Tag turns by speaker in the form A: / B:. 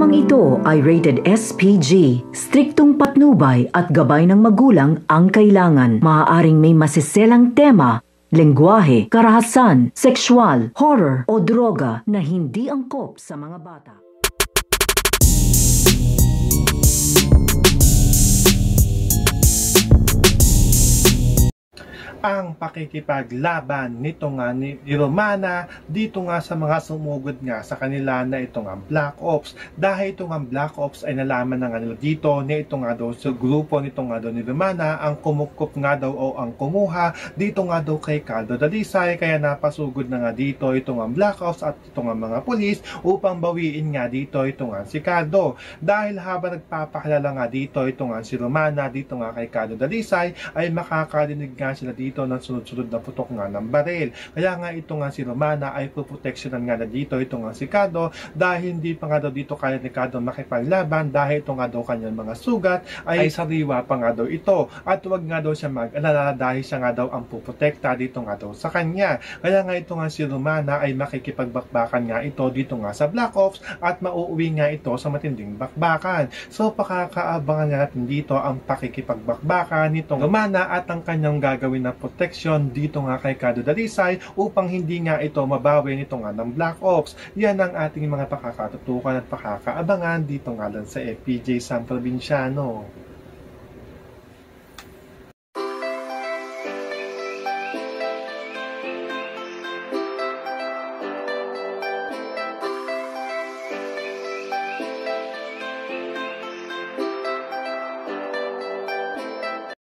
A: Programang ito ay rated SPG. Striktong patnubay at gabay ng magulang ang kailangan. Maaaring may masiselang tema, lengguwahe, karahasan, sexual, horror o droga na hindi angkop sa mga bata.
B: Ang pakikipaglaban nito nga ni Romana dito nga sa mga sumugod nga sa kanila na ito nga Black Ops. Dahil ito nga Black Ops ay nalaman na nga nila dito na ito nga daw sa grupo nito nga daw ni Romana ang kumukup nga daw o ang kumuha dito nga daw kay Caldo Dalisay, kaya napasugod na nga dito ito nga Black Ops at ito nga mga pulis upang bawiin nga dito ito nga si Caldo. Dahil habang nagpapakilala nga dito ito nga si Romana dito nga kay Caldo Dalisay ay makakarinig nga sila dito ng sunod-sunod na putok nga ng baril. Kaya nga ito nga si Romana ay puproteksyonan nga na dito ito nga si Caldo dahil hindi pa nga daw dito kaya ni Caldo makipaglaban dahil ito nga daw kanyang mga sugat ay sariwa pa nga daw ito at huwag nga daw siya mag-alala dahil siya nga daw ang puprotekta dito nga daw sa kanya. Kaya nga ito nga si Romana ay makikipagbakbakan nga ito dito nga sa Black Ops at mauuwi nga ito sa matinding bakbakan. So pakakaabangan natin dito ang pakikipagbakbakan nitong Romana at ang kanyang gagawin na protection dito nga kay Caldo Dalisay upang hindi nga ito mabawi nito nga ng Black Ops. Yan ang ating mga pakakatutukan at pakakaabangan dito nga lang sa FPJ San Provinciano.